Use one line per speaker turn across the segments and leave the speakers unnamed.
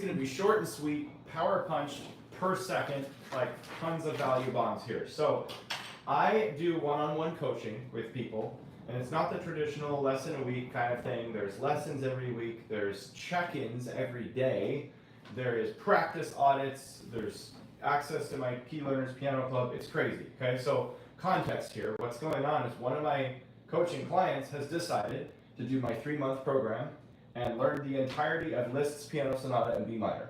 going to be short and sweet, power punch per second, like tons of value bombs here. So I do one-on-one coaching with people, and it's not the traditional lesson a week kind of thing. There's lessons every week, there's check-ins every day, there is practice audits, there's access to my Key Learners Piano Club. It's crazy, okay? So context here, what's going on is one of my coaching clients has decided to do my 3-month program and learn the entirety of Liszt's Piano Sonata in B minor,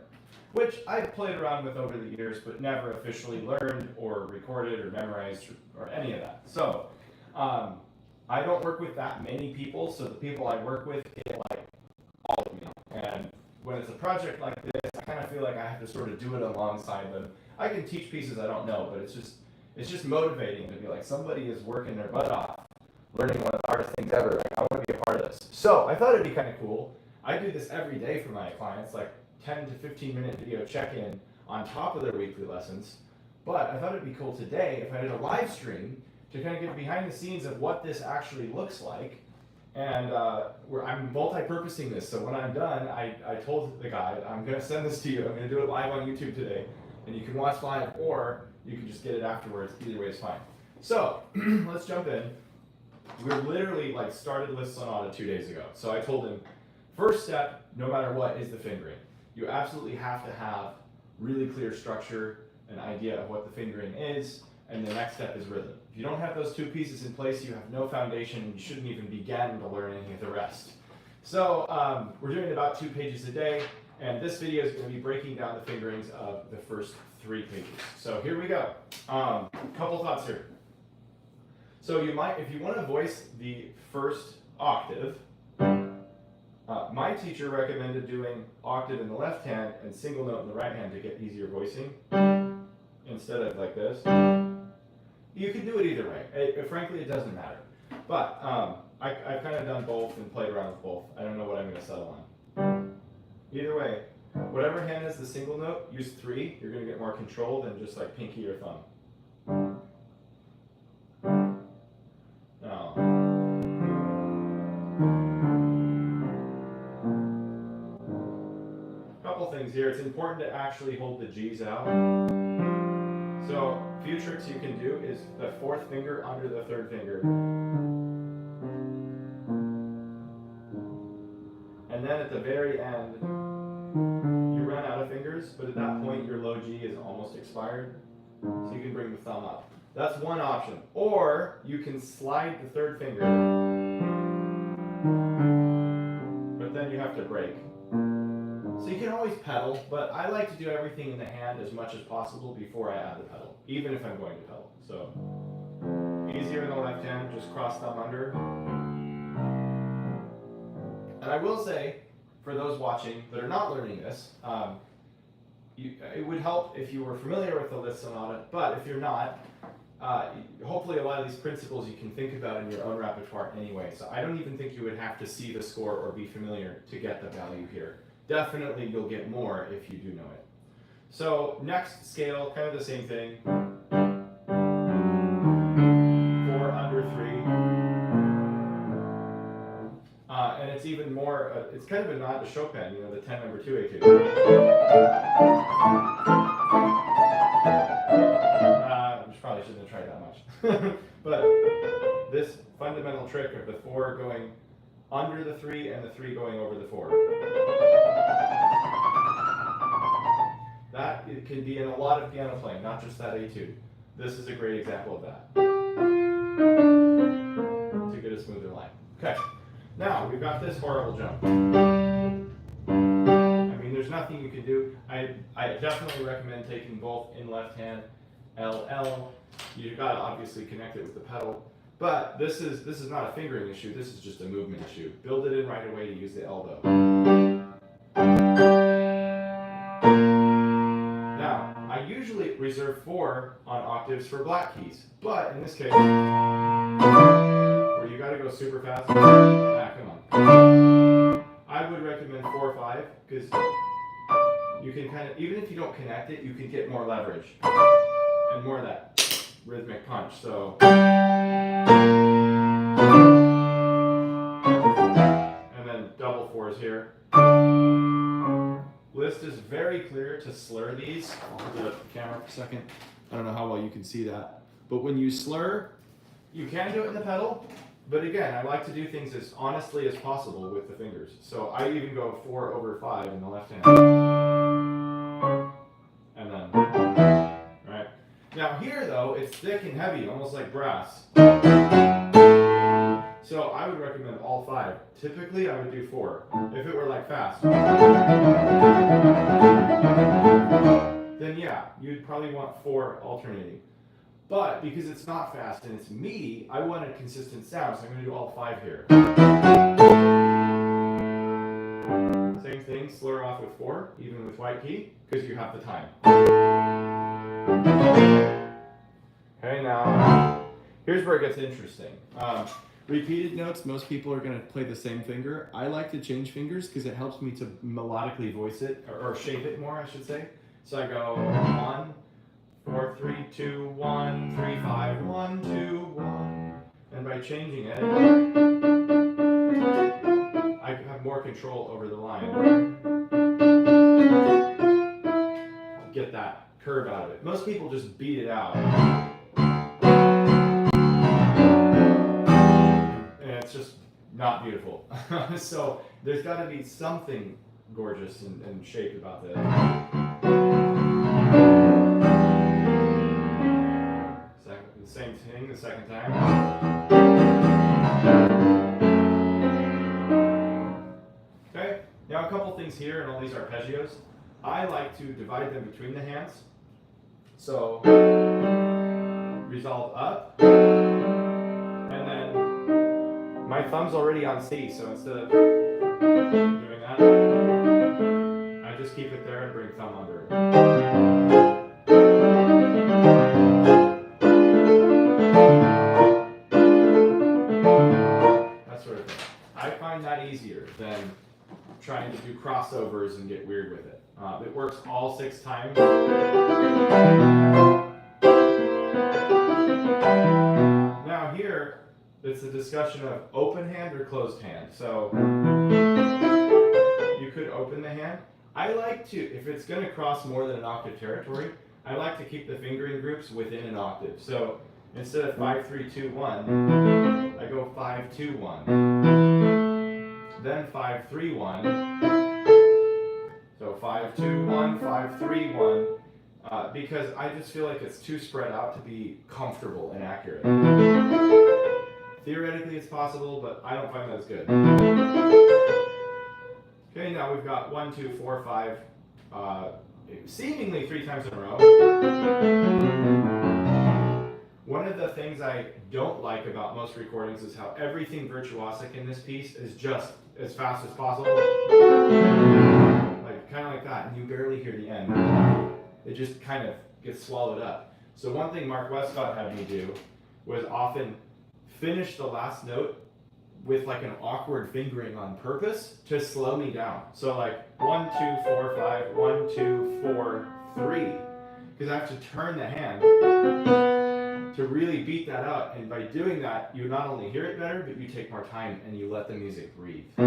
which I've played around with over the years, but never officially learned or recorded or memorized or any of that. So I don't work with that many people, so the people I work with get like all of me. And when it's a project like this, I kind of feel like I have to sort of do it alongside them. I can teach pieces I don't know, but it's just motivating to be like, somebody is working their butt off, learning one of the hardest things ever. Like, I want to be a part of this. So I thought it'd be kind of cool. I do this every day for my clients, like 10 to 15 minute video check-in on top of their weekly lessons. But I thought it'd be cool today if I did a live stream to kind of get behind the scenes of what this actually looks like. And I'm multi-purposing this, so when I'm done, I told the guy, I'm going to send this to you. I'm going to do it live on YouTube today, and you can watch live, or you can just get it afterwards. Either way is fine. So let's jump in. We literally like started Liszt Sonata 2 days ago. So I told him, first step, no matter what, is the fingering. You absolutely have to have really clear structure, an idea of what the fingering is, and the next step is rhythm. If you don't have those two pieces in place, you have no foundation, and you shouldn't even begin to learn any of the rest. So we're doing about 2 pages a day, and this video is going to be breaking down the fingerings of the first 3 pages. So here we go. Couple thoughts here. So you might, if you want to voice the first octave, my teacher recommended doing octave in the left hand and single note in the right hand to get easier voicing, instead of like this. You can do it either way. Frankly, it doesn't matter. But I've kind of done both and played around with both. I don't know what I'm going to settle on. Either way, whatever hand is the single note, use 3. You're going to get more control than just like pinky or thumb. Now, couple things here. It's important to actually hold the G's out. So a few tricks you can do is the 4th finger under the 3rd finger. And then at the very end, you run out of fingers, but at that point your low G is almost expired. So you can bring the thumb up. That's one option. Or you can slide the 3rd finger, but then you have to break. So you can always pedal, but I like to do everything in the hand as much as possible before I add the pedal, even if I'm going to pedal. So easier in the left hand, just cross thumb under. And I will say, for those watching that are not learning this, it would help if you were familiar with the Liszt Sonata, but if you're not, hopefully a lot of these principles you can think about in your own repertoire anyway. So I don't even think you would have to see the score or be familiar to get the value here. Definitely you'll get more if you do know it. So next scale, kind of the same thing. 4 under 3. And it's even more, it's kind of a nod to Chopin, you know, the 10 number 2 etude. Probably shouldn't have tried that much. But this fundamental trick of the 4 going under the 3 and the 3 going over the 4. That it can be in a lot of piano playing, not just that etude. This is a great example of that. To get a smoother line. Okay, now we've got this horrible jump. I mean, there's nothing you can do. I definitely recommend taking both in left hand, LL. You've got to obviously connect it with the pedal. But this is not a fingering issue, this is just a movement issue. Build it in right away to use the elbow. Now, I usually reserve 4 on octaves for black keys, but in this case, where you gotta go super fast, come on. I would recommend 4 or 5, because you can kind of, even if you don't connect it, you can get more leverage and more of that rhythmic punch. So, and then double 4s here. Liszt is very clear to slur these. I'll hold it up the camera for a second. I don't know how well you can see that. But when you slur, you can do it in the pedal. But again, I like to do things as honestly as possible with the fingers. So I even go 4/5 in the left hand. And then, right? Now here though, it's thick and heavy, almost like brass. So I would recommend all 5. Typically I would do 4, if it were like fast. Then yeah, you'd probably want 4 alternating. But because it's not fast and it's meaty, I want a consistent sound, so I'm going to do all 5 here. Same thing, slur off with 4, even with white key, because you have the time. Okay, now, here's where it gets interesting. Repeated notes, most people are going to play the same finger. I like to change fingers because it helps me to melodically voice it, or shape it more, I should say. So I go 1, 4, 3, 2, 1, 3, 5, 1, 2, 1. And by changing it, I have more control over the line. Get that curve out of it. Most people just beat it out. And it's just not beautiful. So there's got to be something gorgeous and shaped about this. Same thing the second time. Okay, now a couple things here, and all these arpeggios. I like to divide them between the hands. So, resolve up, and then my thumb's already on C, so instead of doing that, I just keep it there and bring thumb under it. That easier than trying to do crossovers and get weird with it. It works all 6 times. Now here, it's a discussion of open hand or closed hand. So you could open the hand. I like to, if it's going to cross more than an octave territory, I like to keep the fingering groups within an octave. So instead of 5, 3, 2, 1, I go 5, 2, 1. Then 5, 3, 1. So 5, 2, 1, 5, 3, 1. Because I just feel like it's too spread out to be comfortable and accurate. Theoretically it's possible, but I don't find that as good. Okay, now we've got 1, 2, 4, 5, seemingly 3 times in a row. One of the things I don't like about most recordings is how everything virtuosic in this piece is just as fast as possible. Like, kind of like that, and you barely hear the end. It just kind of gets swallowed up. So one thing Mark Westcott had me do was often finish the last note with like an awkward fingering on purpose to slow me down. So like 1, 2, 4, 5, 1, 2, 4, 3. Because I have to turn the hand to really beat that out, and by doing that, you not only hear it better, but you take more time and you let the music breathe. 1,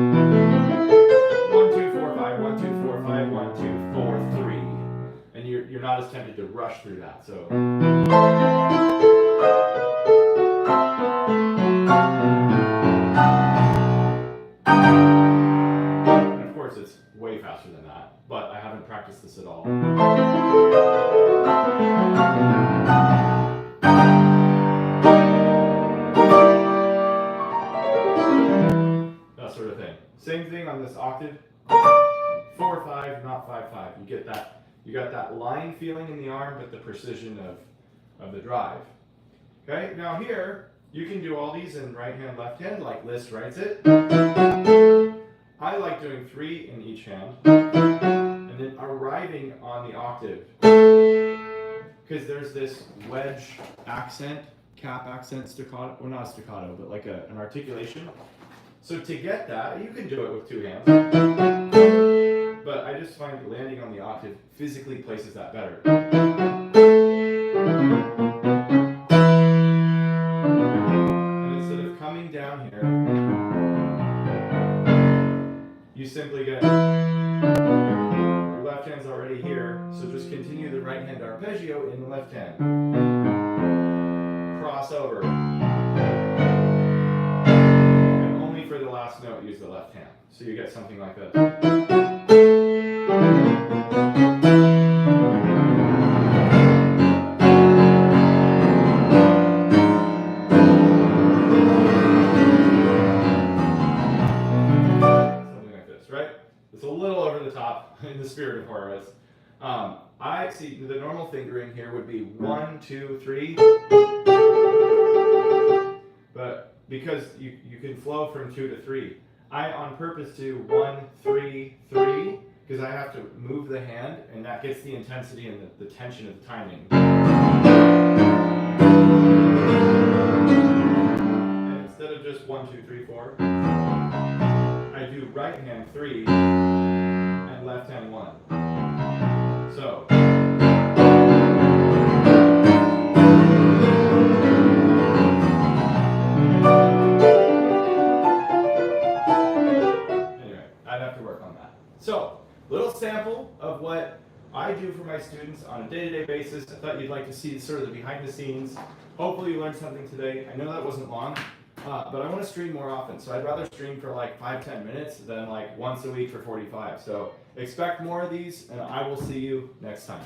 2, 4, 5, 1, 2, 4, 5, 1, 2, 4, 3. And you're not as tempted to rush through that. So and of course it's way faster than that, but I haven't practiced this at all. Sort of thing. Same thing on this octave. 4, 5, not 5, 5. You get that. You got that line feeling in the arm, but the precision of the drive. Okay. Now here you can do all these in right hand, left hand, like Liszt writes it. I like doing 3 in each hand, and then arriving on the octave, because there's this wedge accent, cap accent, staccato. Well, not staccato, but like an articulation. So to get that, you can do it with 2 hands, but I just find landing on the octave physically places that better. And instead of coming down here, you simply get left already here, so just continue the right hand arpeggio in the left hand. Cross over. And only for the last note use the left hand. So you get something like this. It's a little over the top in the spirit of Horowitz. I see the normal fingering here would be 1, 2, 3. But because you can flow from 2 to 3, I on purpose do 1, 3, 3, because I have to move the hand, and that gets the intensity and the tension of the timing. And instead of just 1, 2, 3, 4, I do right hand 3 and left hand 1. So. Anyway, I'd have to work on that. So, little sample of what I do for my students on a day-to-day basis. I thought you'd like to see sort of the behind the scenes. Hopefully you learned something today. I know that wasn't long. But I want to stream more often, so I'd rather stream for like 5-10 minutes than like once a week for 45. So expect more of these, and I will see you next time.